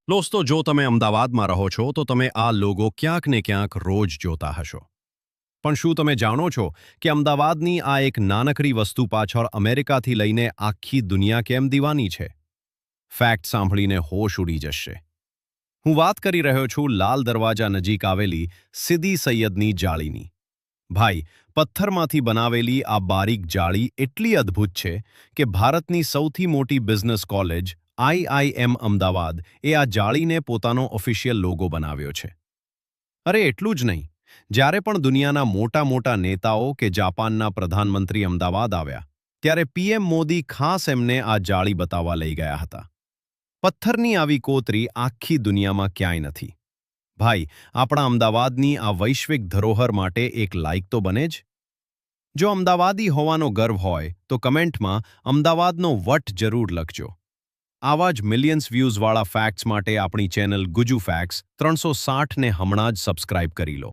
દોસ્તો, જો તમે અમદાવાદમાં રહો છો તો તમે આ લોગો ક્યાંક ને ક્યાંક રોજ જોતા હશો. પણ શું તમે જાણો છો કે અમદાવાદની આ એક નાનકડી વસ્તુ પાછળ અમેરિકાથી લઈને આખી દુનિયા કેમ દીવાની છે? ફેક્ટ સાંભળીને હોશ ઉડી જશે. હું વાત કરી રહ્યો છું લાલ દરવાજા નજીક આવેલી સીદી સૈયદની જાળીની. ભાઈ, પથ્થરમાંથી બનાવેલી આ બારીક જાળી એટલી અદ્ભુત છે કે ભારતની સૌથી મોટી બિઝનેસ કોલેજ આઈઆઈએમ અમદાવાદ એ આ જાળીને પોતાનો ઓફિશિયલ લોગો બનાવ્યો છે. અરે એટલું જ નહીં, જ્યારે પણ દુનિયાના મોટા મોટા નેતાઓ કે જાપાનના પ્રધાનમંત્રી અમદાવાદ આવ્યા, ત્યારે પીએમ મોદી ખાસ એમને આ જાળી બતાવવા લઈ ગયા હતા. પથ્થરની આવી કોતરી આખી દુનિયામાં ક્યાંય નથી. ભાઈ, આપણા અમદાવાદની આ વૈશ્વિક ધરોહર માટે એક લાઇક તો બને જ. જો અમદાવાદી હોવાનો ગર્વ હોય તો કમેન્ટમાં અમદાવાદનો વટ જરૂર લખજો. આવા જ મિલિયન્સ વ્યૂઝવાળા ફેક્ટ્સ માટે આપણી ચેનલ ગુજુ ફેક્ટ્સ 360ને હમણાં જ સબસ્ક્રાઇબ કરી લો.